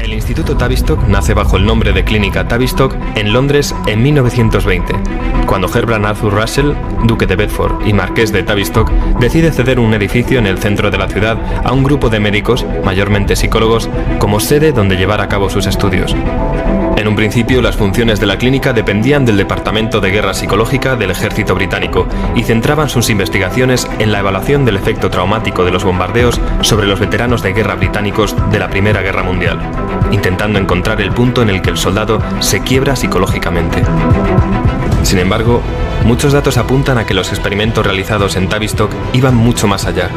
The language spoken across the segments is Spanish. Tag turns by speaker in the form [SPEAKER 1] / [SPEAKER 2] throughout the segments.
[SPEAKER 1] El Instituto Tavistock nace bajo el nombre de Clínica Tavistock en Londres en 1920, cuando Herbert Arthur Russell, duque de Bedford y marqués de Tavistock, decide ceder un edificio en el centro de la ciudad a un grupo de médicos, mayormente psicólogos, como sede donde llevar a cabo sus estudios. En un principio, las funciones de la clínica dependían del Departamento de Guerra Psicológica del Ejército Británico y centraban sus investigaciones en la evaluación del efecto traumático de los bombardeos sobre los veteranos de guerra británicos de la Primera Guerra Mundial, intentando encontrar el punto en el que el soldado se quiebra psicológicamente. Sin embargo, muchos datos apuntan a que los experimentos realizados en Tavistock iban mucho más allá,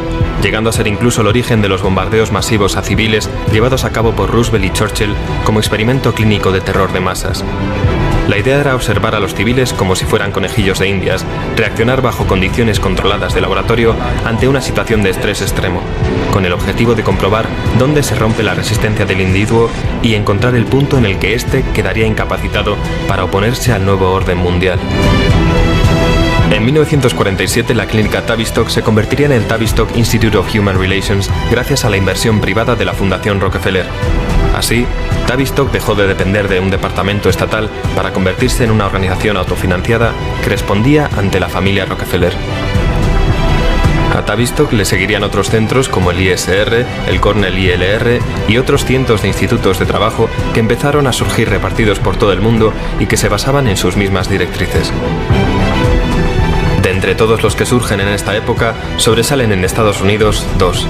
[SPEAKER 1] llegando a ser incluso el origen de los bombardeos masivos a civiles llevados a cabo por Roosevelt y Churchill como experimento clínico de terror de masas. La idea era observar a los civiles como si fueran conejillos de indias, reaccionar bajo condiciones controladas de laboratorio ante una situación de estrés extremo, con el objetivo de comprobar dónde se rompe la resistencia del individuo y encontrar el punto en el que éste quedaría incapacitado para oponerse al nuevo orden mundial. En 1947, la clínica Tavistock se convertiría en el Tavistock Institute of Human Relations gracias a la inversión privada de la Fundación Rockefeller. Así, Tavistock dejó de depender de un departamento estatal para convertirse en una organización autofinanciada que respondía ante la familia Rockefeller. A Tavistock le seguirían otros centros como el ISR, el Cornell ILR y otros cientos de institutos de trabajo que empezaron a surgir repartidos por todo el mundo y que se basaban en sus mismas directrices. De entre todos los que surgen en esta época, sobresalen en Estados Unidos dos: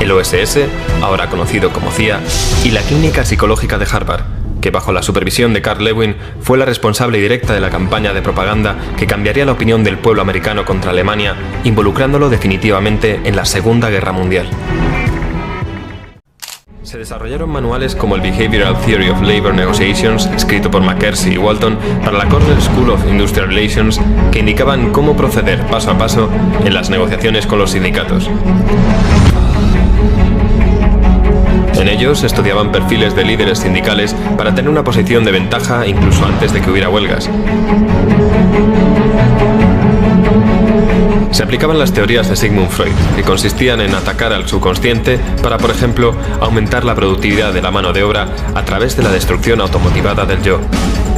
[SPEAKER 1] el OSS, ahora conocido como CIA, y la Clínica Psicológica de Harvard, que bajo la supervisión de Carl Lewin fue la responsable directa de la campaña de propaganda que cambiaría la opinión del pueblo americano contra Alemania, involucrándolo definitivamente en la Segunda Guerra Mundial. Se desarrollaron manuales como el Behavioral Theory of Labor Negotiations, escrito por McKersey y Walton, para la Cornell School of Industrial Relations, que indicaban cómo proceder paso a paso en las negociaciones con los sindicatos. En ellos estudiaban perfiles de líderes sindicales para tener una posición de ventaja incluso antes de que hubiera huelgas. Se aplicaban las teorías de Sigmund Freud, que consistían en atacar al subconsciente para, por ejemplo, aumentar la productividad de la mano de obra a través de la destrucción automotivada del yo.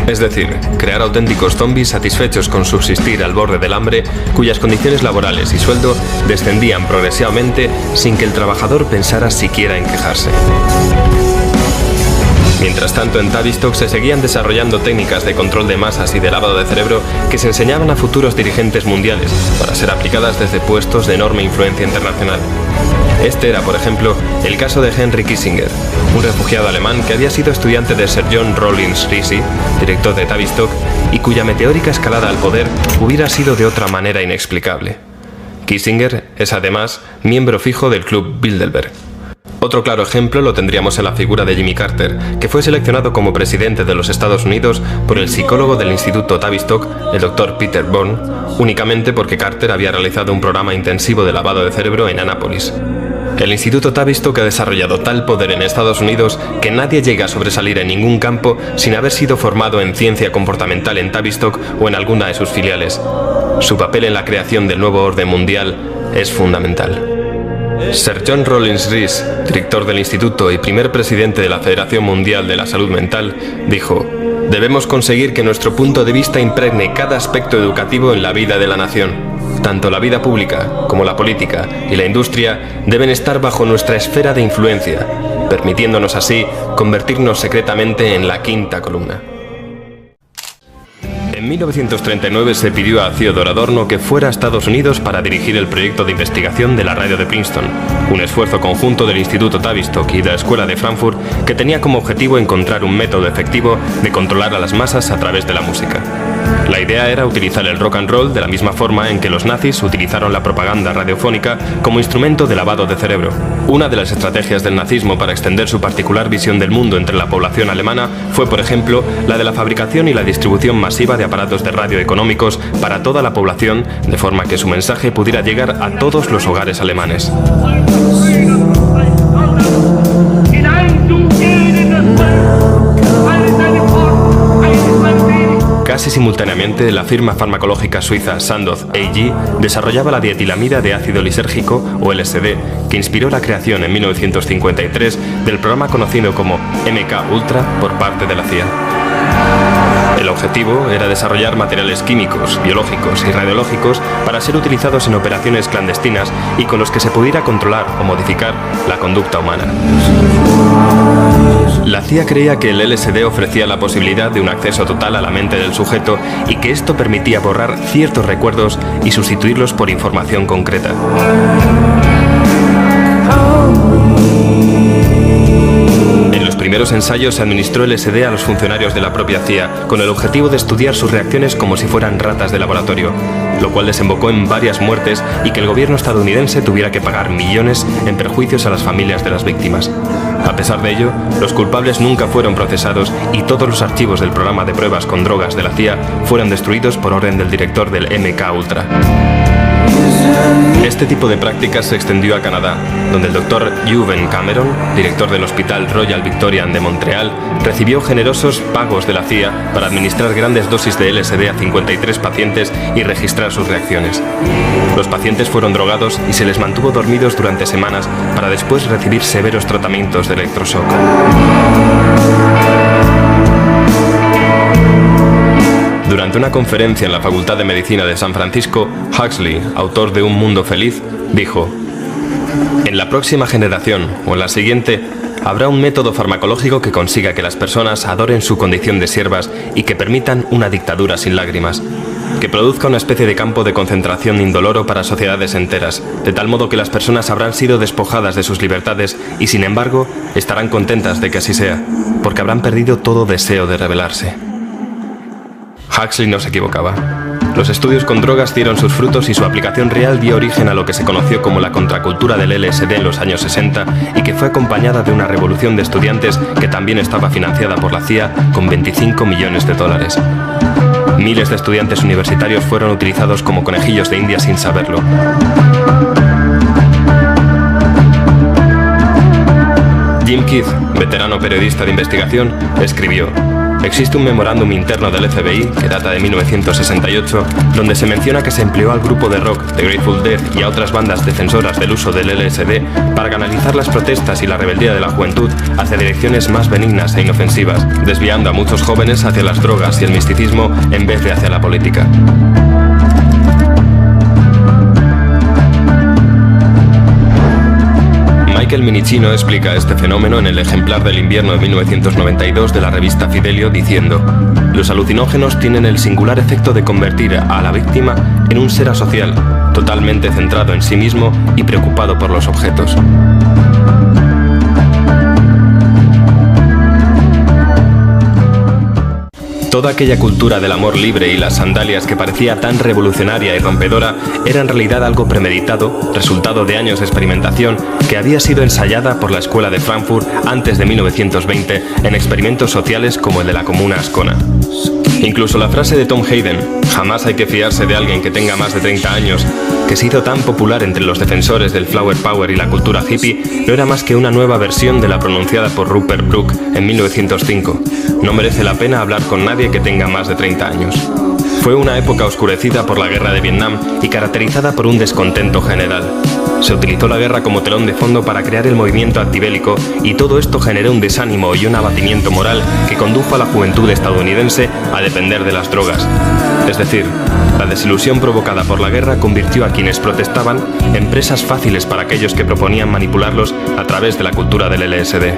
[SPEAKER 1] Es decir, crear auténticos zombies satisfechos con subsistir al borde del hambre, cuyas condiciones laborales y sueldo descendían progresivamente sin que el trabajador pensara siquiera en quejarse. Mientras tanto, en Tavistock se seguían desarrollando técnicas de control de masas y de lavado de cerebro que se enseñaban a futuros dirigentes mundiales para ser aplicadas desde puestos de enorme influencia internacional. Este era, por ejemplo, el caso de Henry Kissinger, un refugiado alemán que había sido estudiante de Sir John Rawlins Rees, director de Tavistock, y cuya meteórica escalada al poder hubiera sido de otra manera inexplicable. Kissinger es además miembro fijo del Club Bilderberg. Otro claro ejemplo lo tendríamos en la figura de Jimmy Carter, que fue seleccionado como presidente de los Estados Unidos por el psicólogo del Instituto Tavistock, el Dr. Peter Bourne, únicamente porque Carter había realizado un programa intensivo de lavado de cerebro en Annapolis. El Instituto Tavistock ha desarrollado tal poder en Estados Unidos que nadie llega a sobresalir en ningún campo sin haber sido formado en ciencia comportamental en Tavistock o en alguna de sus filiales. Su papel en la creación del nuevo orden mundial es fundamental. Sir John Rawlins Rees, director del instituto y primer presidente de la Federación Mundial de la Salud Mental, dijo: «Debemos conseguir que nuestro punto de vista impregne cada aspecto educativo en la vida de la nación. Tanto la vida pública como la política y la industria deben estar bajo nuestra esfera de influencia, permitiéndonos así convertirnos secretamente en la quinta columna». En 1939 se pidió a Theodor Adorno que fuera a Estados Unidos para dirigir el proyecto de investigación de la radio de Princeton, un esfuerzo conjunto del Instituto Tavistock y de la Escuela de Frankfurt que tenía como objetivo encontrar un método efectivo de controlar a las masas a través de la música. La idea era utilizar el rock and roll de la misma forma en que los nazis utilizaron la propaganda radiofónica como instrumento de lavado de cerebro. Una de las estrategias del nazismo para extender su particular visión del mundo entre la población alemana fue, por ejemplo, la de la fabricación y la distribución masiva de aparatos de radio económicos para toda la población, de forma que su mensaje pudiera llegar a todos los hogares alemanes. Casi simultáneamente, la firma farmacológica suiza Sandoz AG desarrollaba la dietilamida de ácido lisérgico, o LSD, que inspiró la creación en 1953 del programa conocido como MK Ultra por parte de la CIA. El objetivo era desarrollar materiales químicos, biológicos y radiológicos para ser utilizados en operaciones clandestinas y con los que se pudiera controlar o modificar la conducta humana. La CIA creía que el LSD ofrecía la posibilidad de un acceso total a la mente del sujeto y que esto permitía borrar ciertos recuerdos y sustituirlos por información concreta. En los primeros ensayos se administró LSD a los funcionarios de la propia CIA con el objetivo de estudiar sus reacciones como si fueran ratas de laboratorio, lo cual desembocó en varias muertes y que el gobierno estadounidense tuviera que pagar millones en perjuicios a las familias de las víctimas. A pesar de ello, los culpables nunca fueron procesados y todos los archivos del programa de pruebas con drogas de la CIA fueron destruidos por orden del director del MK Ultra. Este tipo de prácticas se extendió a Canadá, donde el Dr. Ewen Cameron, director del Hospital Royal Victorian de Montreal, recibió generosos pagos de la CIA para administrar grandes dosis de LSD a 53 pacientes y registrar sus reacciones. Los pacientes fueron drogados y se les mantuvo dormidos durante semanas para después recibir severos tratamientos de electroshock. Durante una conferencia en la Facultad de Medicina de San Francisco, Huxley, autor de Un Mundo Feliz, dijo: "En la próxima generación, o en la siguiente, habrá un método farmacológico que consiga que las personas adoren su condición de siervas y que permitan una dictadura sin lágrimas, que produzca una especie de campo de concentración indoloro para sociedades enteras, de tal modo que las personas habrán sido despojadas de sus libertades y, sin embargo, estarán contentas de que así sea, porque habrán perdido todo deseo de rebelarse". Huxley no se equivocaba. Los estudios con drogas dieron sus frutos y su aplicación real dio origen a lo que se conoció como la contracultura del LSD en los años 60 y que fue acompañada de una revolución de estudiantes que también estaba financiada por la CIA con 25 millones de dólares. Miles de estudiantes universitarios fueron utilizados como conejillos de India sin saberlo. Jim Keith, veterano periodista de investigación, escribió: "Existe un memorándum interno del FBI, que data de 1968, donde se menciona que se empleó al grupo de rock The Grateful Dead y a otras bandas defensoras del uso del LSD para canalizar las protestas y la rebeldía de la juventud hacia direcciones más benignas e inofensivas, desviando a muchos jóvenes hacia las drogas y el misticismo en vez de hacia la política". Michael Minicino explica este fenómeno en el ejemplar del invierno de 1992 de la revista Fidelio diciendo: "Los alucinógenos tienen el singular efecto de convertir a la víctima en un ser asocial, totalmente centrado en sí mismo y preocupado por los objetos". Toda aquella cultura del amor libre y las sandalias que parecía tan revolucionaria y rompedora era en realidad algo premeditado, resultado de años de experimentación que había sido ensayada por la Escuela de Frankfurt antes de 1920 en experimentos sociales como el de la Comuna Ascona. Incluso la frase de Tom Hayden, "jamás hay que fiarse de alguien que tenga más de 30 años", que se hizo tan popular entre los defensores del Flower Power y la cultura hippie, no era más que una nueva versión de la pronunciada por Rupert Brooke en 1905. No merece la pena hablar con nadie que tenga más de 30 años. Fue una época oscurecida por la guerra de Vietnam y caracterizada por un descontento general. Se utilizó la guerra como telón de fondo para crear el movimiento antibélico y todo esto generó un desánimo y un abatimiento moral que condujo a la juventud estadounidense a depender de las drogas. Es decir, la desilusión provocada por la guerra convirtió a quienes protestaban en presas fáciles para aquellos que proponían manipularlos a través de la cultura del LSD.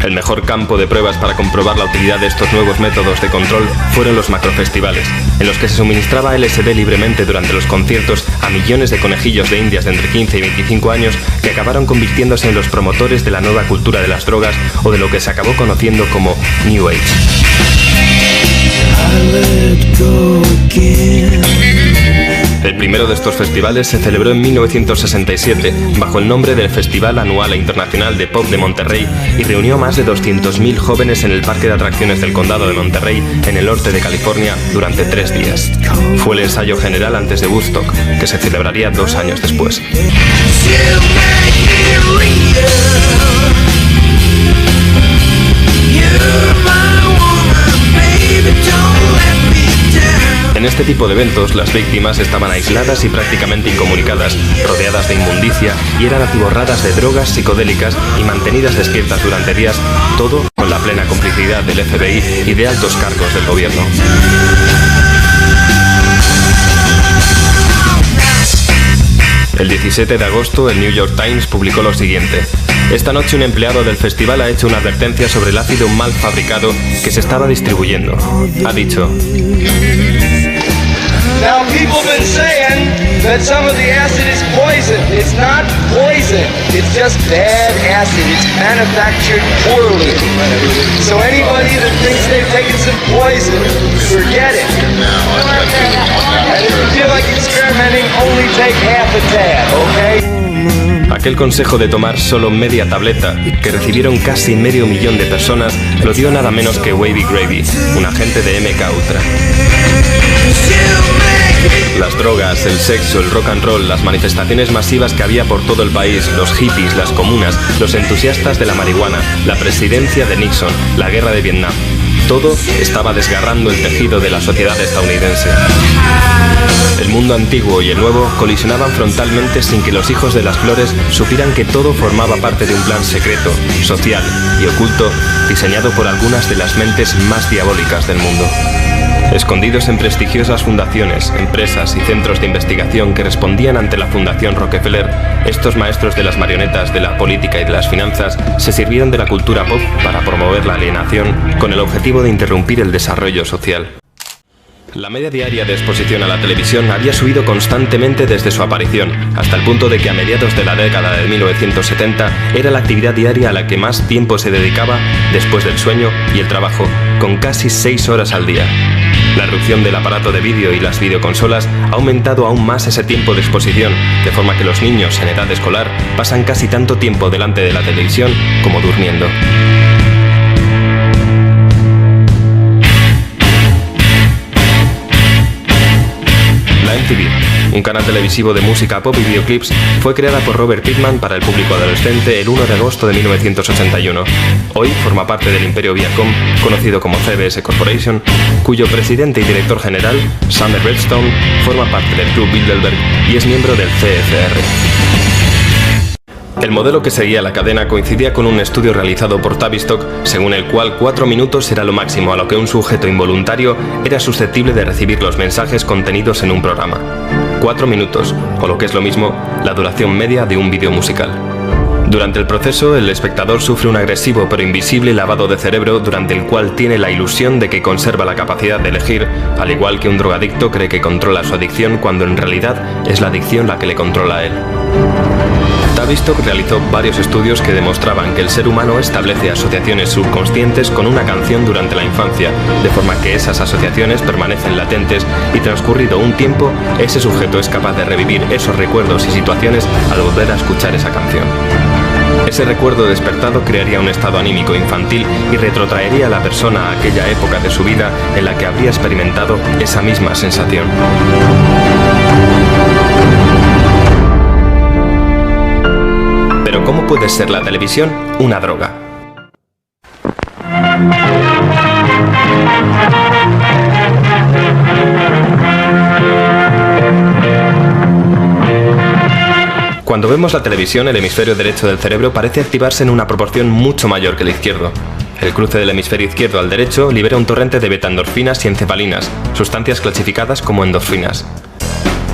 [SPEAKER 1] El mejor campo de pruebas para comprobar la utilidad de estos nuevos métodos de control fueron los macrofestivales, en los que se suministraba LSD libremente durante los conciertos a millones de conejillos de indias de entre 15 y 25 años que acabaron convirtiéndose en los promotores de la nueva cultura de las drogas o de lo que se acabó conociendo como New Age. El primero de estos festivales se celebró en 1967 bajo el nombre del Festival Anual e Internacional de Pop de Monterrey y reunió a más de 200.000 jóvenes en el Parque de Atracciones del Condado de Monterrey, en el norte de California, durante 3 días. Fue el ensayo general antes de Woodstock, que se celebraría 2 años después. En este tipo de eventos, las víctimas estaban aisladas y prácticamente incomunicadas, rodeadas de inmundicia y eran atiborradas de drogas psicodélicas y mantenidas despiertas durante días, todo con la plena complicidad del FBI y de altos cargos del gobierno. El 17 de agosto, el New York Times publicó lo siguiente: esta noche un empleado del festival ha hecho una advertencia sobre el ácido mal fabricado que se estaba distribuyendo. Ha dicho:
[SPEAKER 2] Now people have been saying that some of the acid is poison. It's not poison. It's just bad acid. It's manufactured poorly. So anybody that thinks they've taken some poison, forget it. And if you feel like experimenting, only take half a tab, okay?
[SPEAKER 1] Aquel consejo de tomar solo media tableta, que recibieron casi medio millón de personas, lo dio nada menos que Wavy Gravy, un agente de MK Ultra. Las drogas, el sexo, el rock and roll, las manifestaciones masivas que había por todo el país, los hippies, las comunas, los entusiastas de la marihuana, la presidencia de Nixon, la guerra de Vietnam. Todo estaba desgarrando el tejido de la sociedad estadounidense. El mundo antiguo y el nuevo colisionaban frontalmente sin que los hijos de las flores supieran que todo formaba parte de un plan secreto, social y oculto, diseñado por algunas de las mentes más diabólicas del mundo. Escondidos en prestigiosas fundaciones, empresas y centros de investigación que respondían ante la Fundación Rockefeller, estos maestros de las marionetas de la política y de las finanzas se sirvieron de la cultura pop para promover la alienación con el objetivo de interrumpir el desarrollo social. La media diaria de exposición a la televisión había subido constantemente desde su aparición, hasta el punto de que a mediados de la década de 1970 era la actividad diaria a la que más tiempo se dedicaba después del sueño y el trabajo, con casi 6 horas al día. La irrupción del aparato de vídeo y las videoconsolas ha aumentado aún más ese tiempo de exposición, de forma que los niños en edad escolar pasan casi tanto tiempo delante de la televisión como durmiendo. La MTV, un canal televisivo de música pop y videoclips, fue creada por Robert Pittman para el público adolescente el 1 de agosto de 1981. Hoy forma parte del imperio Viacom, conocido como CBS Corporation, cuyo presidente y director general, Summer Redstone, forma parte del Club Bilderberg y es miembro del CFR. El modelo que seguía la cadena coincidía con un estudio realizado por Tavistock, según el cual 4 minutos era lo máximo a lo que un sujeto involuntario era susceptible de recibir los mensajes contenidos en un programa. 4 minutos, o lo que es lo mismo, la duración media de un vídeo musical. Durante el proceso, el espectador sufre un agresivo pero invisible lavado de cerebro durante el cual tiene la ilusión de que conserva la capacidad de elegir, al igual que un drogadicto cree que controla su adicción cuando en realidad es la adicción la que le controla a él. Tavistock realizó varios estudios que demostraban que el ser humano establece asociaciones subconscientes con una canción durante la infancia, de forma que esas asociaciones permanecen latentes y transcurrido un tiempo, ese sujeto es capaz de revivir esos recuerdos y situaciones al volver a escuchar esa canción. Ese recuerdo despertado crearía un estado anímico infantil y retrotraería a la persona a aquella época de su vida en la que habría experimentado esa misma sensación. Pero ¿cómo puede ser la televisión una droga? Cuando vemos la televisión, el hemisferio derecho del cerebro parece activarse en una proporción mucho mayor que el izquierdo. El cruce del hemisferio izquierdo al derecho libera un torrente de betaendorfinas y encefalinas, sustancias clasificadas como endorfinas.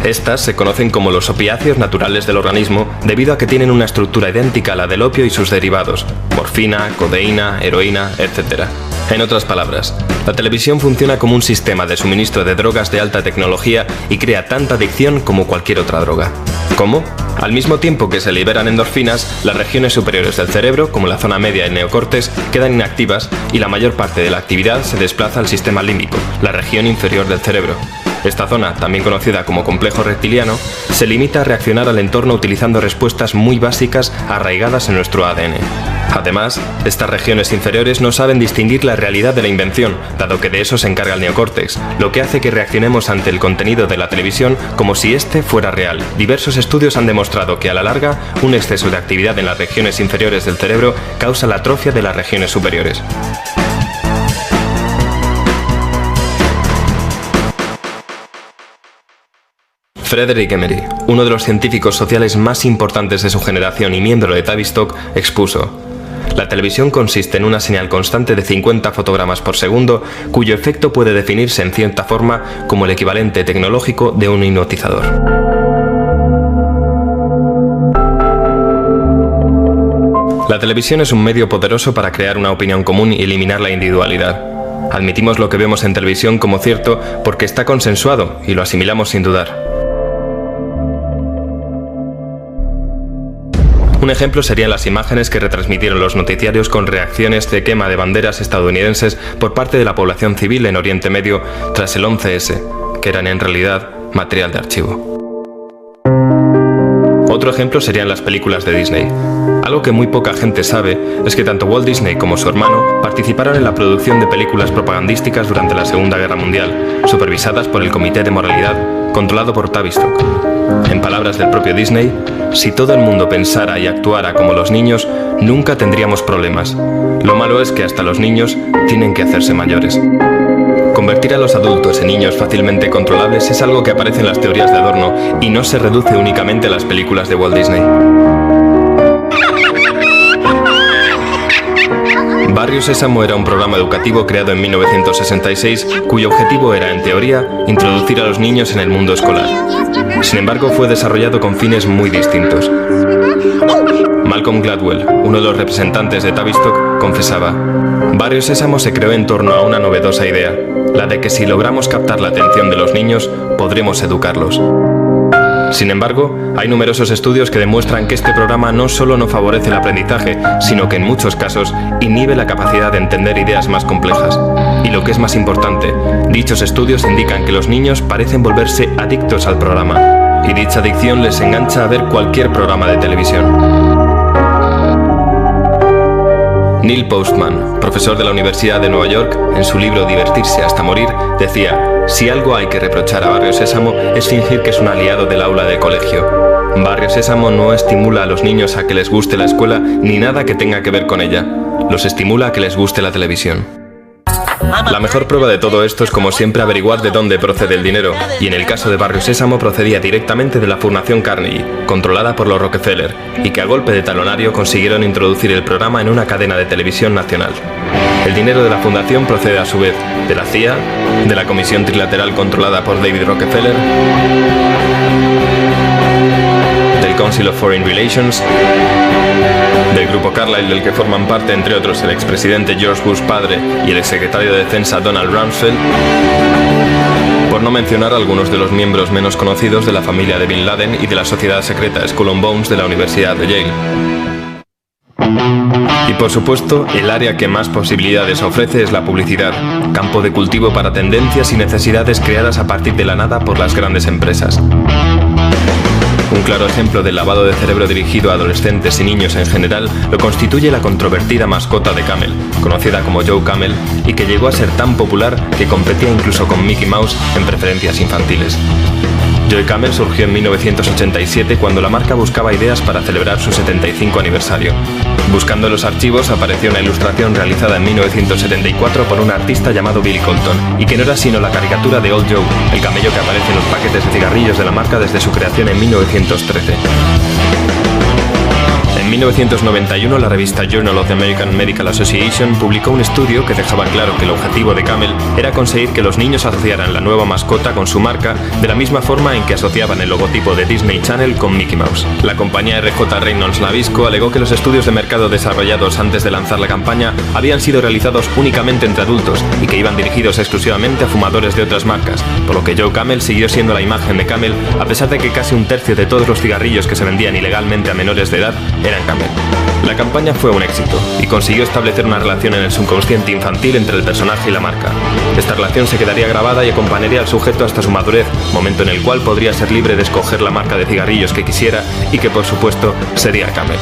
[SPEAKER 1] Estas se conocen como los opiáceos naturales del organismo debido a que tienen una estructura idéntica a la del opio y sus derivados, morfina, codeína, heroína, etc. En otras palabras, la televisión funciona como un sistema de suministro de drogas de alta tecnología y crea tanta adicción como cualquier otra droga. ¿Cómo? Al mismo tiempo que se liberan endorfinas, las regiones superiores del cerebro, como la zona media y el neocórtex, quedan inactivas y la mayor parte de la actividad se desplaza al sistema límbico, la región inferior del cerebro. Esta zona, también conocida como complejo reptiliano, se limita a reaccionar al entorno utilizando respuestas muy básicas arraigadas en nuestro ADN. Además, estas regiones inferiores no saben distinguir la realidad de la invención, dado que de eso se encarga el neocórtex, lo que hace que reaccionemos ante el contenido de la televisión como si este fuera real. Diversos estudios han demostrado que a la larga, un exceso de actividad en las regiones inferiores del cerebro causa la atrofia de las regiones superiores. Frederick Emery, uno de los científicos sociales más importantes de su generación y miembro de Tavistock, expuso: la televisión consiste en una señal constante de 50 fotogramas por segundo, cuyo efecto puede definirse en cierta forma como el equivalente tecnológico de un hipnotizador. La televisión es un medio poderoso para crear una opinión común y eliminar la individualidad. Admitimos lo que vemos en televisión como cierto porque está consensuado y lo asimilamos sin dudar. Un ejemplo serían las imágenes que retransmitieron los noticiarios con reacciones de quema de banderas estadounidenses por parte de la población civil en Oriente Medio tras el 11S, que eran en realidad material de archivo. Otro ejemplo serían las películas de Disney. Algo que muy poca gente sabe es que tanto Walt Disney como su hermano participaron en la producción de películas propagandísticas durante la Segunda Guerra Mundial, supervisadas por el Comité de Moralidad, controlado por Tavistock. En palabras del propio Disney, si todo el mundo pensara y actuara como los niños, nunca tendríamos problemas. Lo malo es que hasta los niños tienen que hacerse mayores. Convertir a los adultos en niños fácilmente controlables es algo que aparece en las teorías de Adorno y no se reduce únicamente a las películas de Walt Disney. Barrio Sésamo era un programa educativo creado en 1966 cuyo objetivo era, en teoría, introducir a los niños en el mundo escolar. Sin embargo, fue desarrollado con fines muy distintos. Malcolm Gladwell, uno de los representantes de Tavistock, confesaba: Barrio Sésamo se creó en torno a una novedosa idea, la de que si logramos captar la atención de los niños, podremos educarlos. Sin embargo, hay numerosos estudios que demuestran que este programa no solo no favorece el aprendizaje, sino que en muchos casos inhibe la capacidad de entender ideas más complejas. Y lo que es más importante, dichos estudios indican que los niños parecen volverse adictos al programa, y dicha adicción les engancha a ver cualquier programa de televisión. Neil Postman, profesor de la Universidad de Nueva York, en su libro Divertirse hasta morir, decía: si algo hay que reprochar a Barrio Sésamo es fingir que es un aliado del aula de colegio. Barrio Sésamo no estimula a los niños a que les guste la escuela ni nada que tenga que ver con ella. Los estimula a que les guste la televisión. La mejor prueba de todo esto es, como siempre, averiguar de dónde procede el dinero, y en el caso de Barrio Sésamo procedía directamente de la Fundación Carnegie, controlada por los Rockefeller, y que a golpe de talonario consiguieron introducir el programa en una cadena de televisión nacional. El dinero de la fundación procede a su vez de la CIA, de la Comisión Trilateral controlada por David Rockefeller, del Council of Foreign Relations, del Grupo Carlyle, del que forman parte, entre otros, el expresidente George Bush padre y el exsecretario de Defensa Donald Rumsfeld, por no mencionar algunos de los miembros menos conocidos de la familia de Bin Laden y de la sociedad secreta Skull and Bones de la Universidad de Yale. Y por supuesto, el área que más posibilidades ofrece es la publicidad, campo de cultivo para tendencias y necesidades creadas a partir de la nada por las grandes empresas. Un claro ejemplo del lavado de cerebro dirigido a adolescentes y niños en general lo constituye la controvertida mascota de Camel, conocida como Joe Camel, y que llegó a ser tan popular que competía incluso con Mickey Mouse en preferencias infantiles. Joe Camel surgió en 1987 cuando la marca buscaba ideas para celebrar su 75 aniversario. Buscando en los archivos apareció una ilustración realizada en 1974 por un artista llamado Billy Colton, y que no era sino la caricatura de Old Joe, el camello que aparece en los paquetes de cigarrillos de la marca desde su creación en 1913. En 1991, la revista Journal of the American Medical Association publicó un estudio que dejaba claro que el objetivo de Camel era conseguir que los niños asociaran la nueva mascota con su marca de la misma forma en que asociaban el logotipo de Disney Channel con Mickey Mouse. La compañía RJ Reynolds Nabisco alegó que los estudios de mercado desarrollados antes de lanzar la campaña habían sido realizados únicamente entre adultos y que iban dirigidos exclusivamente a fumadores de otras marcas, por lo que Joe Camel siguió siendo la imagen de Camel a pesar de que casi un tercio de todos los cigarrillos que se vendían ilegalmente a menores de edad eran Christian Camel. La campaña fue un éxito y consiguió establecer una relación en el subconsciente infantil entre el personaje y la marca. Esta relación se quedaría grabada y acompañaría al sujeto hasta su madurez, momento en el cual podría ser libre de escoger la marca de cigarrillos que quisiera y que por supuesto sería Camel.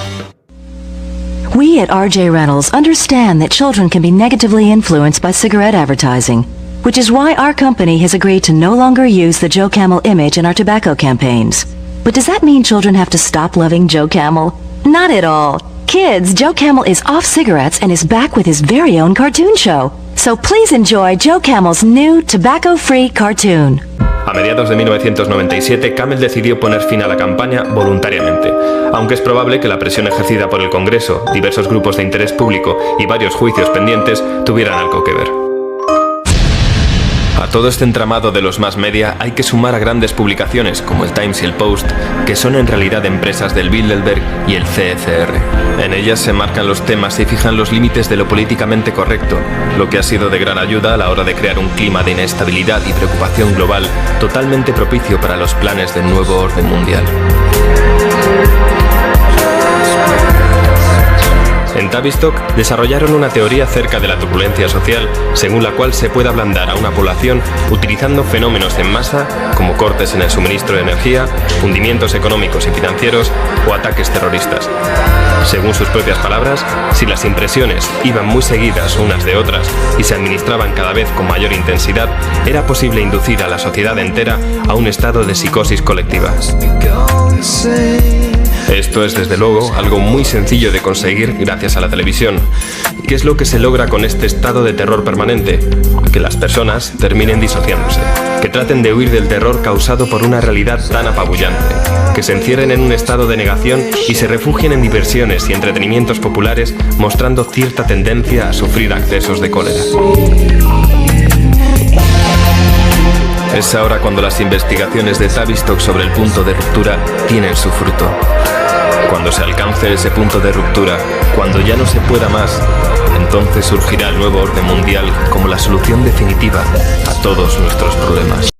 [SPEAKER 3] We at RJ Reynolds understand that children can be negatively influenced by cigarette advertising, which is why our company has agreed to no longer use the Joe Camel image in our tobacco campaigns. But does that mean children have to stop loving Joe Camel? Not at all. Kids, Joe Camel is off cigarettes and is back with his very own cartoon show. So please enjoy Joe Camel's new tobacco-free cartoon.
[SPEAKER 1] A mediados de 1997, Camel decidió poner fin a la campaña voluntariamente, aunque es probable que la presión ejercida por el Congreso, diversos grupos de interés público y varios juicios pendientes tuvieran algo que ver. A todo este entramado de los mass media hay que sumar a grandes publicaciones como el Times y el Post, que son en realidad empresas del Bilderberg y el CECR. En ellas se marcan los temas y fijan los límites de lo políticamente correcto, lo que ha sido de gran ayuda a la hora de crear un clima de inestabilidad y preocupación global totalmente propicio para los planes del nuevo orden mundial. En Tavistock desarrollaron una teoría acerca de la turbulencia social, según la cual se puede ablandar a una población utilizando fenómenos en masa, como cortes en el suministro de energía, hundimientos económicos y financieros o ataques terroristas. Según sus propias palabras, si las impresiones iban muy seguidas unas de otras y se administraban cada vez con mayor intensidad, era posible inducir a la sociedad entera a un estado de psicosis colectiva. Esto es desde luego algo muy sencillo de conseguir gracias a la televisión. ¿Qué es lo que se logra con este estado de terror permanente? Que las personas terminen disociándose, que traten de huir del terror causado por una realidad tan apabullante, que se encierren en un estado de negación y se refugien en diversiones y entretenimientos populares, mostrando cierta tendencia a sufrir accesos de cólera. Es ahora cuando las investigaciones de Tavistock sobre el punto de ruptura tienen su fruto. Cuando se alcance ese punto de ruptura, cuando ya no se pueda más, entonces surgirá el nuevo orden mundial como la solución definitiva a todos nuestros problemas.